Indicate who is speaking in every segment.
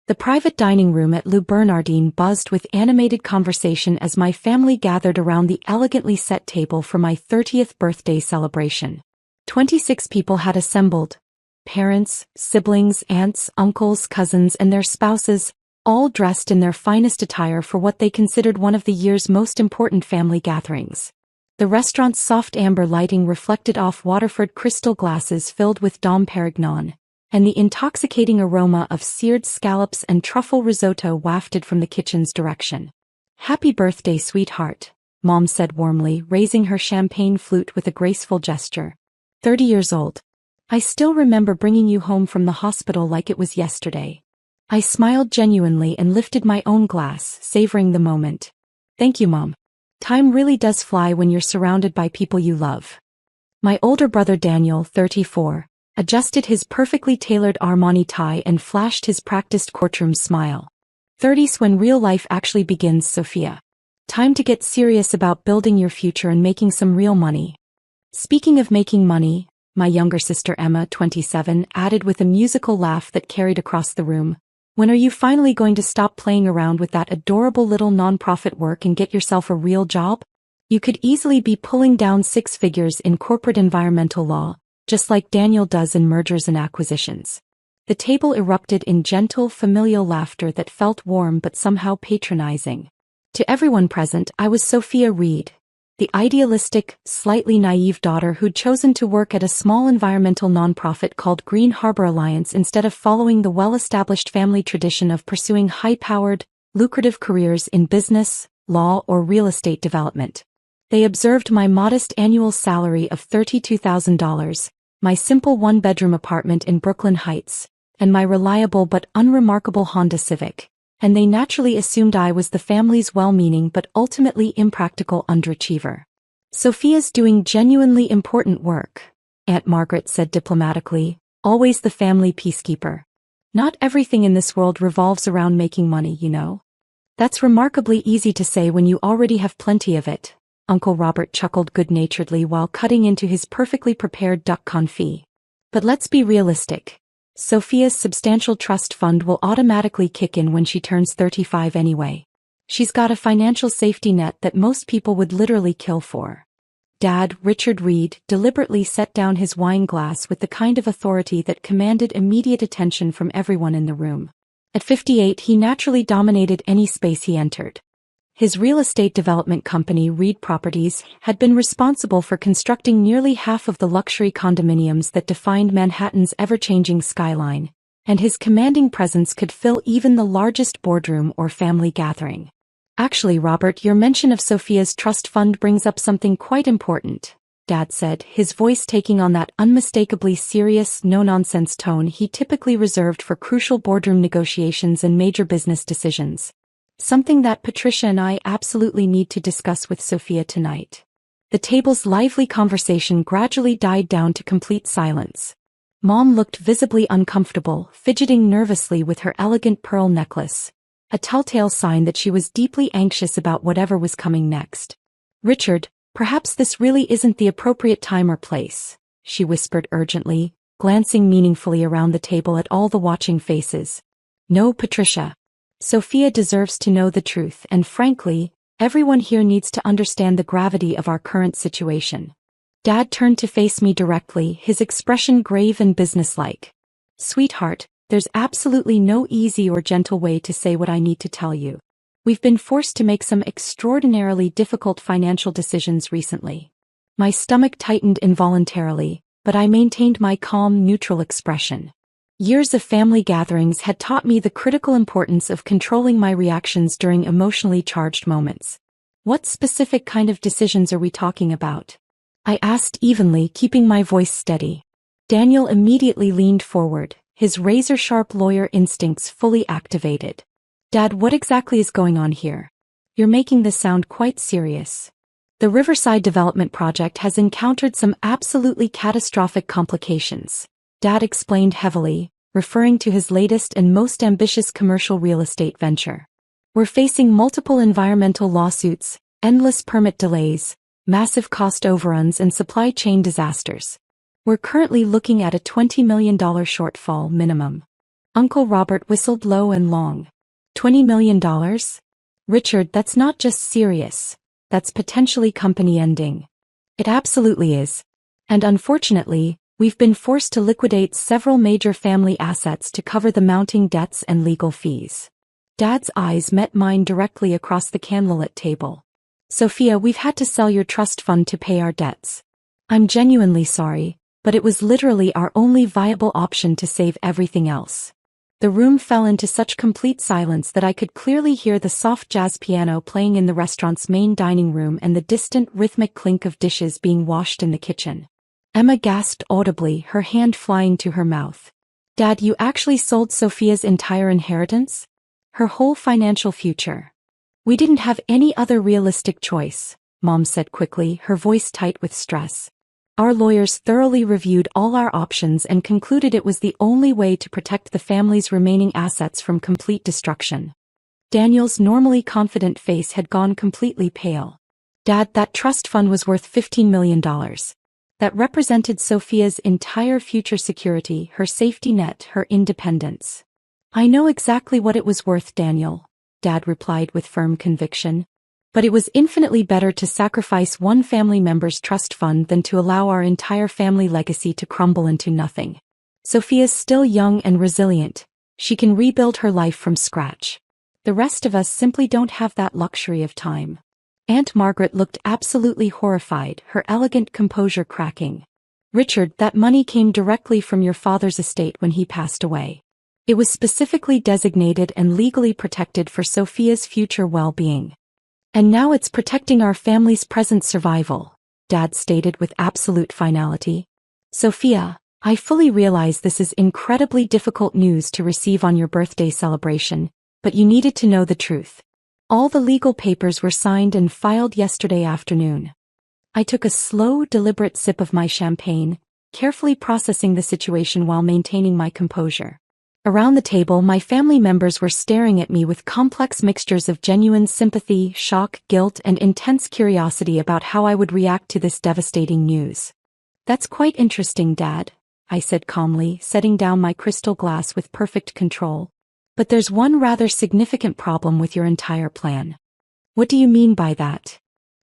Speaker 1: The private dining room at Lou Bernardine buzzed with animated conversation as my family gathered around the elegantly set table for my 30th birthday celebration. 26 people had assembled. Parents, siblings, aunts, uncles, cousins, and their spouses, all dressed in their finest attire for what they considered one of the year's most important family gatherings. The restaurant's soft amber lighting reflected off Waterford crystal glasses filled with Dom Perignon, and the intoxicating aroma of seared scallops and truffle risotto wafted from the kitchen's direction. "Happy birthday, sweetheart," Mom said warmly, raising her champagne flute with a graceful gesture. 30 years old. I still remember bringing you home from the hospital like it was yesterday. I smiled genuinely and lifted my own glass, savoring the moment. Thank you, Mom. Time really does fly when you're surrounded by people you love. My older brother Daniel, 34, adjusted his perfectly tailored Armani tie and flashed his practiced courtroom smile. 30's when real life actually begins, Sophia. Time to get serious about building your future and making some real money. Speaking of making money, my younger sister Emma, 27, added with a musical laugh that carried across the room. When are you finally going to stop playing around with that adorable little non-profit work and get yourself a real job? You could easily be pulling down 6 figures in corporate environmental law, just like Daniel does in mergers and acquisitions. The table erupted in gentle, familial laughter that felt warm but somehow patronizing. To everyone present, I was Sophia Reed, the idealistic, slightly naive daughter who'd chosen to work at a small environmental nonprofit called Green Harbor Alliance instead of following the well-established family tradition of pursuing high-powered, lucrative careers in business, law, or real estate development. They observed my modest annual salary of $32,000, my simple one-bedroom apartment in Brooklyn Heights, and my reliable but unremarkable Honda Civic, and they naturally assumed I was the family's well-meaning but ultimately impractical underachiever. Sophia's doing genuinely important work, Aunt Margaret said diplomatically, always the family peacekeeper. Not everything in this world revolves around making money, you know. That's remarkably easy to say when you already have plenty of it, Uncle Robert chuckled good-naturedly while cutting into his perfectly prepared duck confit. But let's be realistic. Sophia's substantial trust fund will automatically kick in when she turns 35 anyway. She's got a financial safety net that most people would literally kill for. Dad, Richard Reed, deliberately set down his wine glass with the kind of authority that commanded immediate attention from everyone in the room. At 58, he naturally dominated any space he entered. His real estate development company, Reed Properties, had been responsible for constructing nearly half of the luxury condominiums that defined Manhattan's ever-changing skyline, and his commanding presence could fill even the largest boardroom or family gathering. Actually, Robert, your mention of Sophia's trust fund brings up something quite important, Dad said, his voice taking on that unmistakably serious, no-nonsense tone he typically reserved for crucial boardroom negotiations and major business decisions. Something that Patricia and I absolutely need to discuss with Sophia tonight. The table's lively conversation gradually died down to complete silence. Mom looked visibly uncomfortable, fidgeting nervously with her elegant pearl necklace, a telltale sign that she was deeply anxious about whatever was coming next. Richard, perhaps this really isn't the appropriate time or place, she whispered urgently, glancing meaningfully around the table at all the watching faces. No, Patricia. Sophia deserves to know the truth, and frankly, everyone here needs to understand the gravity of our current situation. Dad turned to face me directly, his expression grave and businesslike. Sweetheart, there's absolutely no easy or gentle way to say what I need to tell you. We've been forced to make some extraordinarily difficult financial decisions recently. My stomach tightened involuntarily, but I maintained my calm, neutral expression. Years of family gatherings had taught me the critical importance of controlling my reactions during emotionally charged moments. What specific kind of decisions are we talking about? I asked evenly, keeping my voice steady. Daniel immediately leaned forward, his razor-sharp lawyer instincts fully activated. Dad, what exactly is going on here? You're making this sound quite serious. The Riverside Development Project has encountered some absolutely catastrophic complications, Dad explained heavily, referring to his latest and most ambitious commercial real estate venture. We're facing multiple environmental lawsuits, endless permit delays, massive cost overruns, and supply chain disasters. We're currently looking at a $20 million shortfall minimum. Uncle Robert whistled low and long. $20 million? Richard, that's not just serious. That's potentially company ending. It absolutely is. And unfortunately, we've been forced to liquidate several major family assets to cover the mounting debts and legal fees. Dad's eyes met mine directly across the candlelit table. Sophia, we've had to sell your trust fund to pay our debts. I'm genuinely sorry, but it was literally our only viable option to save everything else. The room fell into such complete silence that I could clearly hear the soft jazz piano playing in the restaurant's main dining room and the distant rhythmic clink of dishes being washed in the kitchen. Emma gasped audibly, her hand flying to her mouth. Dad, you actually sold Sophia's entire inheritance? Her whole financial future. We didn't have any other realistic choice, Mom said quickly, her voice tight with stress. Our lawyers thoroughly reviewed all our options and concluded it was the only way to protect the family's remaining assets from complete destruction. Daniel's normally confident face had gone completely pale. Dad, that trust fund was worth $15 million. That represented Sophia's entire future security, her safety net, her independence. I know exactly what it was worth, Daniel, Dad replied with firm conviction. But it was infinitely better to sacrifice one family member's trust fund than to allow our entire family legacy to crumble into nothing. Sophia's still young and resilient. She can rebuild her life from scratch. The rest of us simply don't have that luxury of time. Aunt Margaret looked absolutely horrified, her elegant composure cracking. Richard, that money came directly from your father's estate when he passed away. It was specifically designated and legally protected for Sophia's future well-being. And now it's protecting our family's present survival, Dad stated with absolute finality. Sophia, I fully realize this is incredibly difficult news to receive on your birthday celebration, but you needed to know the truth. All the legal papers were signed and filed yesterday afternoon. I took a slow, deliberate sip of my champagne, carefully processing the situation while maintaining my composure. Around the table, my family members were staring at me with complex mixtures of genuine sympathy, shock, guilt, and intense curiosity about how I would react to this devastating news. That's quite interesting, Dad, I said calmly, setting down my crystal glass with perfect control. But there's one rather significant problem with your entire plan. What do you mean by that?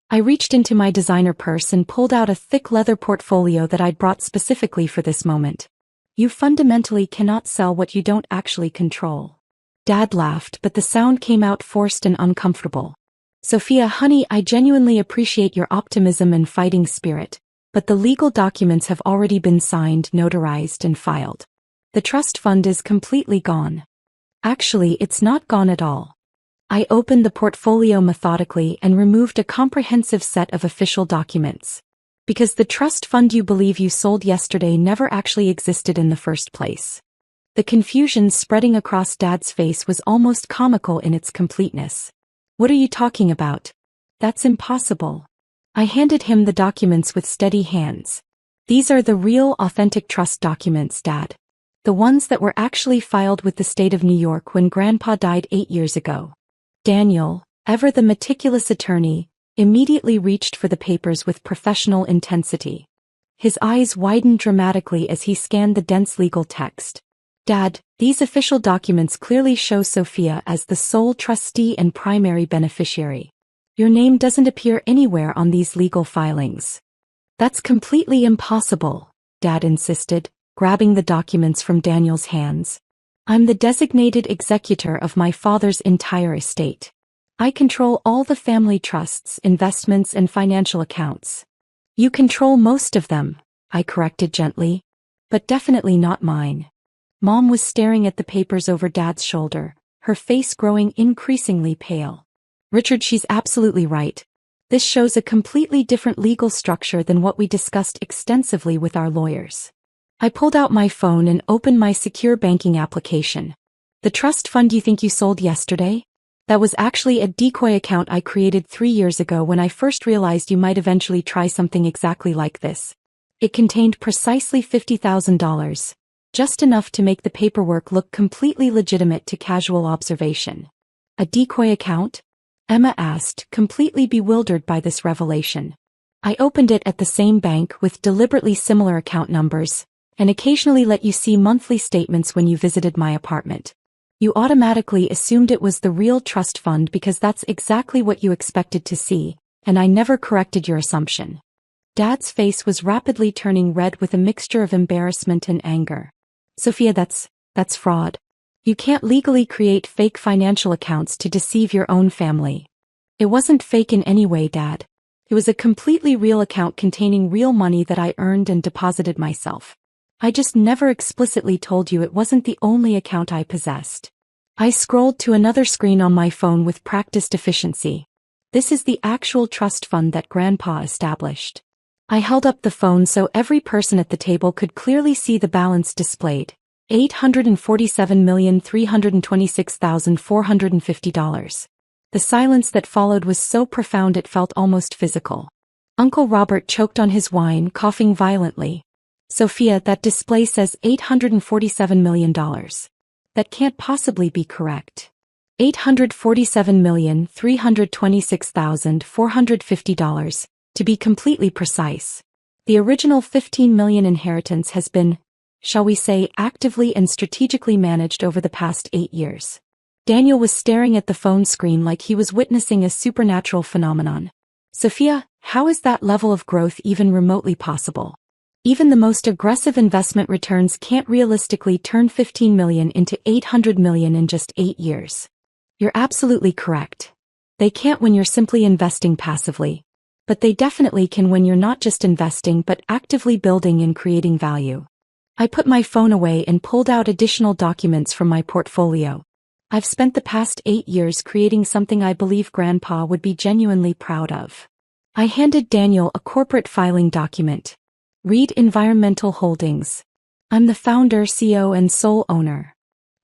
Speaker 1: I reached into my designer purse and pulled out a thick leather portfolio that I'd brought specifically for this moment. You fundamentally cannot sell what you don't actually control. Dad laughed, but the sound came out forced and uncomfortable. Sophia, honey, I genuinely appreciate your optimism and fighting spirit, but the legal documents have already been signed, notarized, and filed. The trust fund is completely gone. Actually, it's not gone at all. I opened the portfolio methodically and removed a comprehensive set of official documents. Because the trust fund you believe you sold yesterday never actually existed in the first place. The confusion spreading across Dad's face was almost comical in its completeness. What are you talking about? That's impossible. I handed him the documents with steady hands. These are the real, authentic trust documents, Dad. The ones that were actually filed with the state of New York when Grandpa died 8 years ago. Daniel, ever the meticulous attorney, immediately reached for the papers with professional intensity. His eyes widened dramatically as he scanned the dense legal text. Dad, these official documents clearly show Sophia as the sole trustee and primary beneficiary. Your name doesn't appear anywhere on these legal filings. That's completely impossible, Dad insisted, grabbing the documents from Daniel's hands. I'm the designated executor of my father's entire estate. I control all the family trusts, investments, and financial accounts. You control most of them, I corrected gently. But definitely not mine. Mom was staring at the papers over Dad's shoulder, her face growing increasingly pale. Richard, she's absolutely right. This shows a completely different legal structure than what we discussed extensively with our lawyers. I pulled out my phone and opened my secure banking application. The trust fund you think you sold yesterday? That was actually a decoy account I created 3 years ago when I first realized you might eventually try something exactly like this. It contained precisely $50,000, just enough to make the paperwork look completely legitimate to casual observation. A decoy account? Emma asked, completely bewildered by this revelation. I opened it at the same bank with deliberately similar account numbers, and occasionally let you see monthly statements when you visited my apartment. You automatically assumed it was the real trust fund because that's exactly what you expected to see, and I never corrected your assumption. Dad's face was rapidly turning red with a mixture of embarrassment and anger. Sophia, that's fraud. You can't legally create fake financial accounts to deceive your own family. It wasn't fake in any way, Dad. It was a completely real account containing real money that I earned and deposited myself. I just never explicitly told you it wasn't the only account I possessed. I scrolled to another screen on my phone with practiced efficiency. This is the actual trust fund that Grandpa established. I held up the phone so every person at the table could clearly see the balance displayed. $847,326,450. The silence that followed was so profound it felt almost physical. Uncle Robert choked on his wine, coughing violently. Sophia, that display says $847 million. That can't possibly be correct. $847,326,450, to be completely precise. The original $15 million inheritance has been, shall we say, actively and strategically managed over the past 8 years. Daniel was staring at the phone screen like he was witnessing a supernatural phenomenon. Sophia, how is that level of growth even remotely possible? Even the most aggressive investment returns can't realistically turn $15 million into $800 million in just 8 years. You're absolutely correct. They can't when you're simply investing passively. But they definitely can when you're not just investing but actively building and creating value. I put my phone away and pulled out additional documents from my portfolio. I've spent the past 8 years creating something I believe Grandpa would be genuinely proud of. I handed Daniel a corporate filing document. Read Environmental Holdings. I'm the founder, CEO, and sole owner.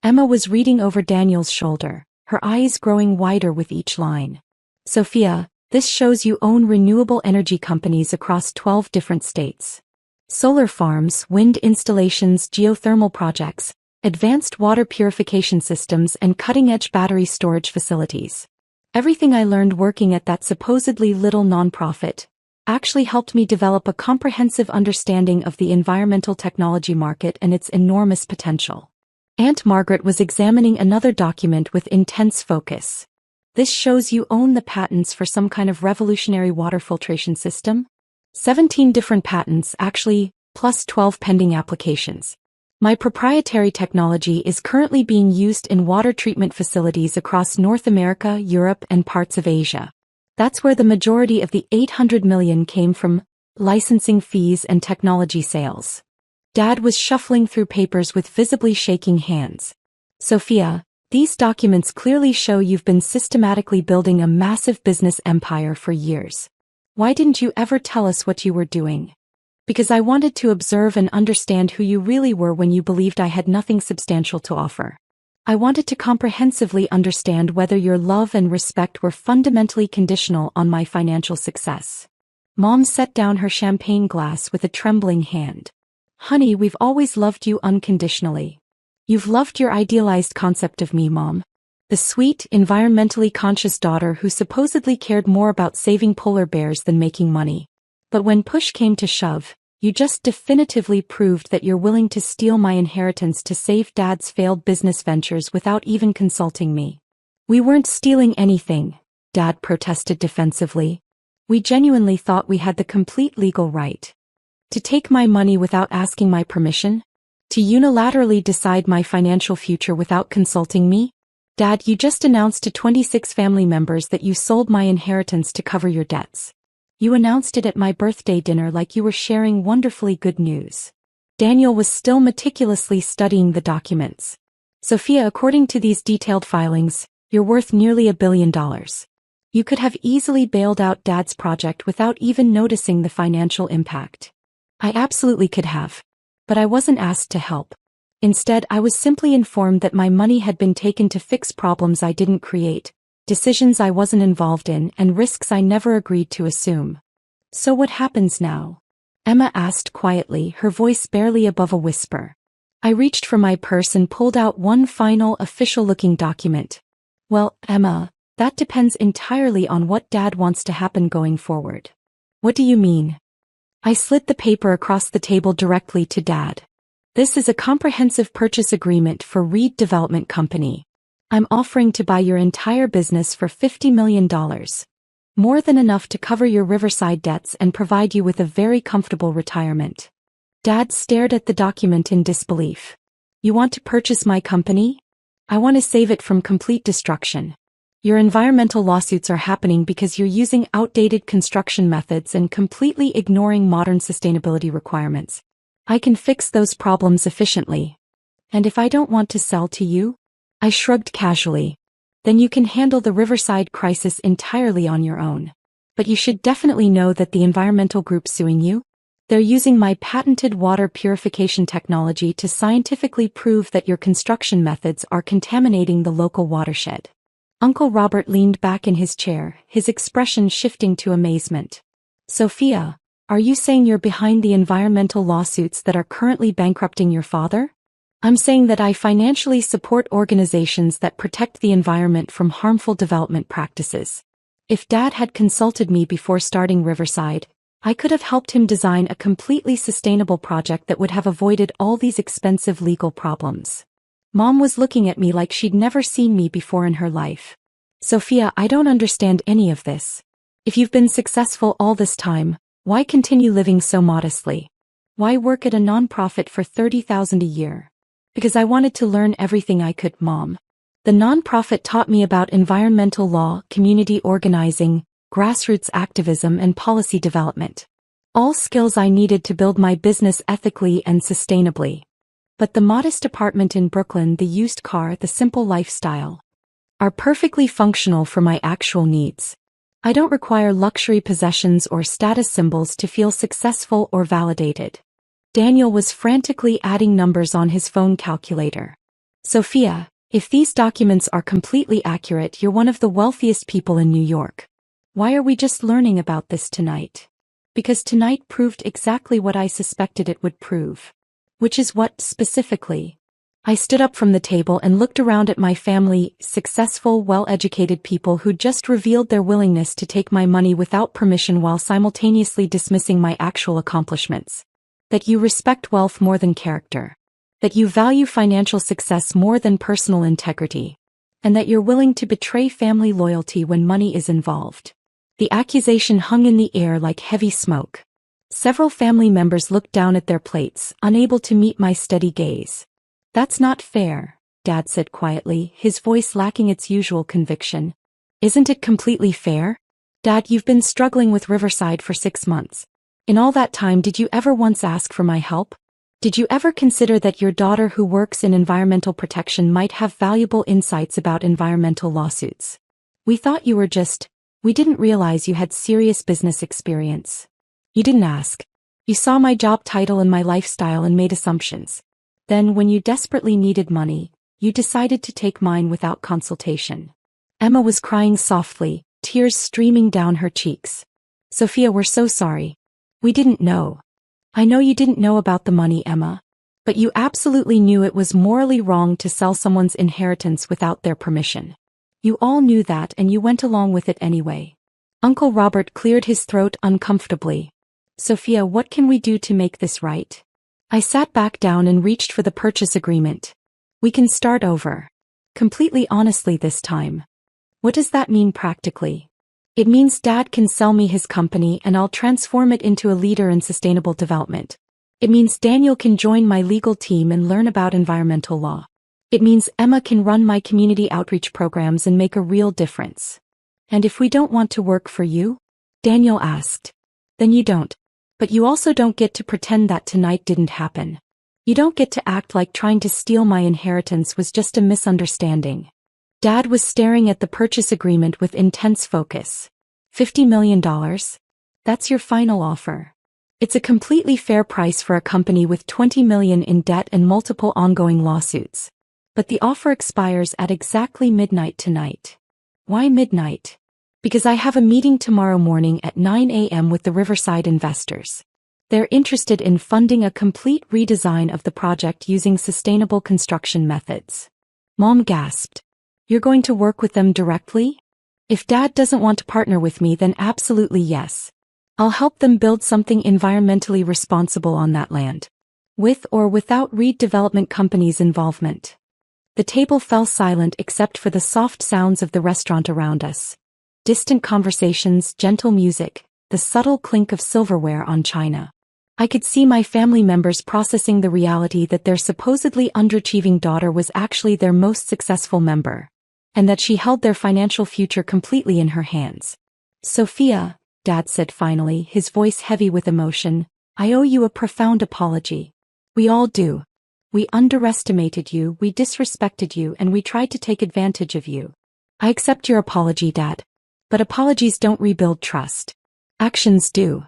Speaker 1: Emma was reading over Daniel's shoulder, her eyes growing wider with each line. Sophia, this shows you own renewable energy companies across 12 different states. Solar farms, wind installations, geothermal projects, advanced water purification systems, and cutting-edge battery storage facilities. Everything I learned working at that supposedly little nonprofit actually helped me develop a comprehensive understanding of the environmental technology market and its enormous potential. Aunt Margaret was examining another document with intense focus. This shows you own the patents for some kind of revolutionary water filtration system? 17 different patents, actually, plus 12 pending applications. My proprietary technology is currently being used in water treatment facilities across North America, Europe, and parts of Asia. That's where the majority of the $800 million came from: licensing fees and technology sales. Dad was shuffling through papers with visibly shaking hands. Sophia, these documents clearly show you've been systematically building a massive business empire for years. Why didn't you ever tell us what you were doing? Because I wanted to observe and understand who you really were when you believed I had nothing substantial to offer. I wanted to comprehensively understand whether your love and respect were fundamentally conditional on my financial success. Mom set down her champagne glass with a trembling hand. Honey, we've always loved you unconditionally. You've loved your idealized concept of me, Mom. The sweet, environmentally conscious daughter who supposedly cared more about saving polar bears than making money. But when push came to shove, you just definitively proved that you're willing to steal my inheritance to save Dad's failed business ventures without even consulting me. We weren't stealing anything, Dad protested defensively. We genuinely thought we had the complete legal right to take my money without asking my permission, to unilaterally decide my financial future without consulting me. Dad, you just announced to 26 family members that you sold my inheritance to cover your debts. You announced it at my birthday dinner like you were sharing wonderfully good news. Daniel was still meticulously studying the documents. Sophia, according to these detailed filings, you're worth nearly $1 billion. You could have easily bailed out Dad's project without even noticing the financial impact. I absolutely could have. But I wasn't asked to help. Instead, I was simply informed that my money had been taken to fix problems I didn't create, decisions I wasn't involved in, and risks I never agreed to assume. So what happens now? Emma asked quietly, her voice barely above a whisper. I reached for my purse and pulled out one final official-looking document. Well, Emma, that depends entirely on what Dad wants to happen going forward. What do you mean? I slid the paper across the table directly to Dad. This is a comprehensive purchase agreement for Reed Development Company. I'm offering to buy your entire business for $50 million. More than enough to cover your Riverside debts and provide you with a very comfortable retirement. Dad stared at the document in disbelief. You want to purchase my company? I want to save it from complete destruction. Your environmental lawsuits are happening because you're using outdated construction methods and completely ignoring modern sustainability requirements. I can fix those problems efficiently. And if I don't want to sell to you? I shrugged casually. Then you can handle the Riverside crisis entirely on your own. But you should definitely know that the environmental group suing you? They're using my patented water purification technology to scientifically prove that your construction methods are contaminating the local watershed. Uncle Robert leaned back in his chair, his expression shifting to amazement. Sophia, are you saying you're behind the environmental lawsuits that are currently bankrupting your father? I'm saying that I financially support organizations that protect the environment from harmful development practices. If Dad had consulted me before starting Riverside, I could have helped him design a completely sustainable project that would have avoided all these expensive legal problems. Mom was looking at me like she'd never seen me before in her life. Sophia, I don't understand any of this. If you've been successful all this time, why continue living so modestly? Why work at a nonprofit for $30,000 a year? Because I wanted to learn everything I could, Mom. The nonprofit taught me about environmental law, community organizing, grassroots activism, and policy development. All skills I needed to build my business ethically and sustainably. But the modest apartment in Brooklyn, the used car, the simple lifestyle are perfectly functional for my actual needs. I don't require luxury possessions or status symbols to feel successful or validated. Daniel was frantically adding numbers on his phone calculator. Sophia, if these documents are completely accurate, you're one of the wealthiest people in New York. Why are we just learning about this tonight? Because tonight proved exactly what I suspected it would prove. Which is what, specifically? I stood up from the table and looked around at my family, successful, well-educated people who just revealed their willingness to take my money without permission while simultaneously dismissing my actual accomplishments. That you respect wealth more than character. That you value financial success more than personal integrity. And that you're willing to betray family loyalty when money is involved. The accusation hung in the air like heavy smoke. Several family members looked down at their plates, unable to meet my steady gaze. That's not fair, Dad said quietly, his voice lacking its usual conviction. Isn't it completely fair? Dad, you've been struggling with Riverside for 6 months. In all that time, did you ever once ask for my help? Did you ever consider that your daughter who works in environmental protection might have valuable insights about environmental lawsuits? We thought you were we didn't realize you had serious business experience. You didn't ask. You saw my job title and my lifestyle and made assumptions. Then, when you desperately needed money, you decided to take mine without consultation. Emma was crying softly, tears streaming down her cheeks. Sophia, we're so sorry. We didn't know. I know you didn't know about the money, Emma. But you absolutely knew it was morally wrong to sell someone's inheritance without their permission. You all knew that and you went along with it anyway. Uncle Robert cleared his throat uncomfortably. Sophia, what can we do to make this right? I sat back down and reached for the purchase agreement. We can start over. Completely honestly this time. What does that mean practically? It means Dad can sell me his company and I'll transform it into a leader in sustainable development. It means Daniel can join my legal team and learn about environmental law. It means Emma can run my community outreach programs and make a real difference. And if we don't want to work for you? Daniel asked. Then you don't. But you also don't get to pretend that tonight didn't happen. You don't get to act like trying to steal my inheritance was just a misunderstanding. Dad was staring at the purchase agreement with intense focus. $50 million? That's your final offer. It's a completely fair price for a company with $20 million in debt and multiple ongoing lawsuits. But the offer expires at exactly midnight tonight. Why midnight? Because I have a meeting tomorrow morning at 9 a.m. with the Riverside investors. They're interested in funding a complete redesign of the project using sustainable construction methods. Mom gasped. You're going to work with them directly? If Dad doesn't want to partner with me, then absolutely yes. I'll help them build something environmentally responsible on that land. with or without Reed Development Company's involvement. The table fell silent except for the soft sounds of the restaurant around us. Distant conversations, gentle music, the subtle clink of silverware on china. I could see my family members processing the reality that their supposedly underachieving daughter was actually their most successful member, and that she held their financial future completely in her hands. "Sophia," Dad said finally, his voice heavy with emotion, "I owe you a profound apology. We all do. We underestimated you, we disrespected you, and we tried to take advantage of you. I accept your apology, Dad. But apologies don't rebuild trust. Actions do."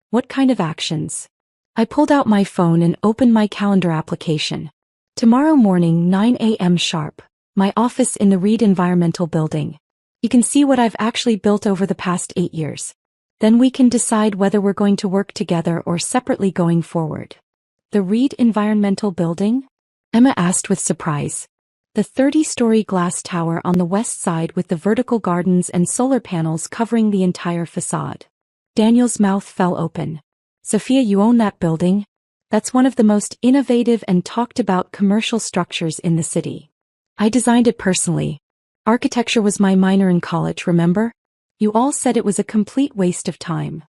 Speaker 1: "What kind of actions?" I pulled out my phone and opened my calendar application. "Tomorrow morning, 9 a.m. sharp. My office in the Reed Environmental Building. You can see what I've actually built over the past 8 years. Then we can decide whether we're going to work together or separately going forward." "The Reed Environmental Building?" Emma asked with surprise. "The 30-story glass tower on the west side with the vertical gardens and solar panels covering the entire facade." Daniel's mouth fell open. "Sophia, you own that building? That's one of the most innovative and talked about commercial structures in the city. I designed it personally. Architecture was my minor in college, remember? You all said it was a complete waste of time."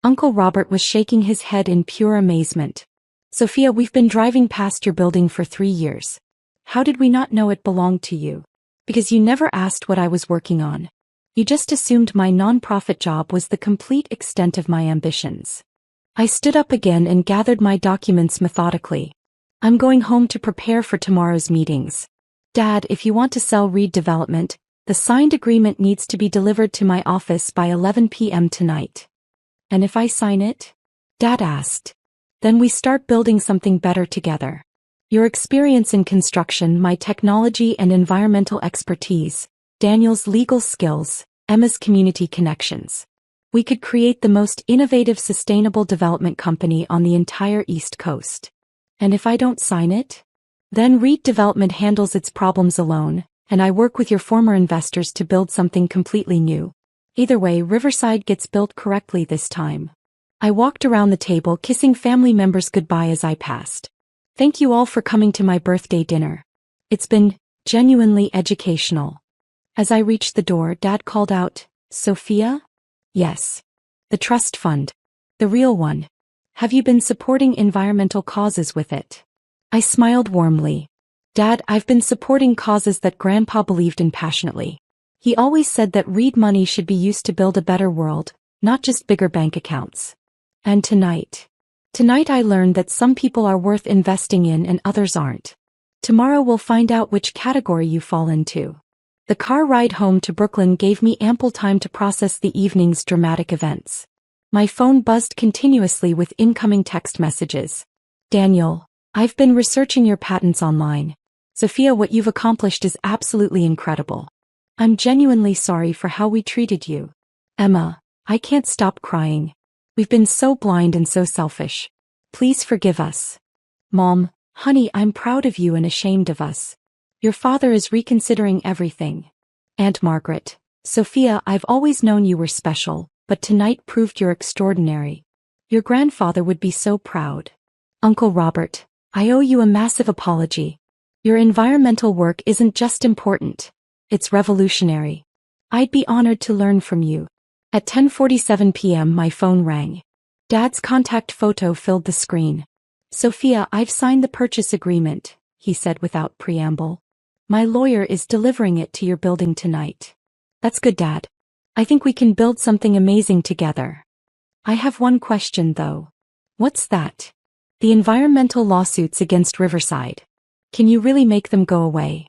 Speaker 1: Uncle Robert was shaking his head in pure amazement. "Sophia, we've been driving past your building for 3 years. How did we not know it belonged to you? Because you never asked what I was working on. You just assumed my non-profit job was the complete extent of my ambitions." I stood up again and gathered my documents methodically. "I'm going home to prepare for tomorrow's meetings. Dad, if you want to sell Reed Development, the signed agreement needs to be delivered to my office by 11 p.m. tonight." "And if I sign it?" Dad asked. "Then we start building something better together. Your experience in construction, my technology and environmental expertise, Daniel's legal skills, Emma's community connections. We could create the most innovative sustainable development company on the entire East Coast. And if I don't sign it? Then Reed Development handles its problems alone, and I work with your former investors to build something completely new. Either way, Riverside gets built correctly this time." I walked around the table kissing family members goodbye as I passed. "Thank you all for coming to my birthday dinner. It's been genuinely educational." As I reached the door, Dad called out, "Sophia?" "Yes. The trust fund. The real one. Have you been supporting environmental causes with it?" I smiled warmly. "Dad, I've been supporting causes that Grandpa believed in passionately. He always said that Reed money should be used to build a better world, not just bigger bank accounts. And tonight I learned that some people are worth investing in and others aren't. Tomorrow we'll find out which category you fall into." The car ride home to Brooklyn gave me ample time to process the evening's dramatic events. My phone buzzed continuously with incoming text messages. "Daniel, I've been researching your patents online. Sophia, what you've accomplished is absolutely incredible. I'm genuinely sorry for how we treated you. Emma, I can't stop crying. We've been so blind and so selfish. Please forgive us. Mom, honey, I'm proud of you and ashamed of us. Your father is reconsidering everything. Aunt Margaret, Sophia, I've always known you were special, but tonight proved you're extraordinary. Your grandfather would be so proud. Uncle Robert, I owe you a massive apology. Your environmental work isn't just important, it's revolutionary. I'd be honored to learn from you." At 10:47 p.m. my phone rang. Dad's contact photo filled the screen. "Sophia, I've signed the purchase agreement," he said without preamble. "My lawyer is delivering it to your building tonight." "That's good, Dad. I think we can build something amazing together. I have one question though." "What's that?" "The environmental lawsuits against Riverside. Can you really make them go away?"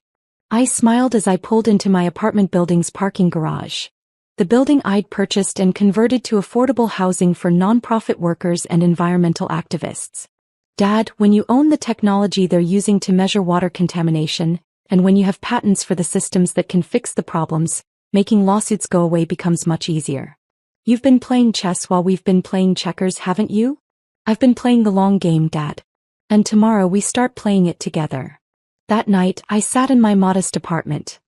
Speaker 1: I smiled as I pulled into my apartment building's parking garage. The building I'd purchased and converted to affordable housing for nonprofit workers and environmental activists. "Dad, when you own the technology they're using to measure water contamination, and when you have patents for the systems that can fix the problems, making lawsuits go away becomes much easier. You've been playing chess while we've been playing checkers, haven't you?" "I've been playing the long game, Dad. And tomorrow we start playing it together." That night, I sat in my modest apartment.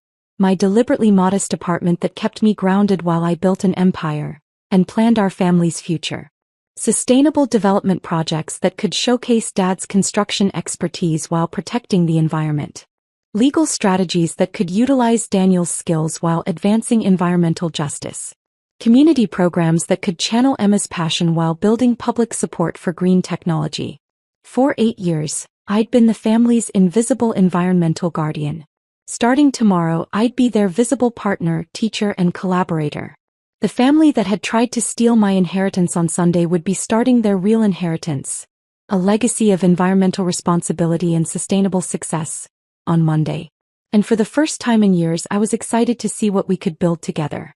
Speaker 1: My deliberately modest apartment that kept me grounded while I built an empire and planned our family's future. Sustainable development projects that could showcase Dad's construction expertise while protecting the environment. Legal strategies that could utilize Daniel's skills while advancing environmental justice. Community programs that could channel Emma's passion while building public support for green technology. For 8 years, I'd been the family's invisible environmental guardian. Starting tomorrow, I'd be their visible partner, teacher, and collaborator. The family that had tried to steal my inheritance on Sunday would be starting their real inheritance, a legacy of environmental responsibility and sustainable success, on Monday. And for the first time in years, I was excited to see what we could build together.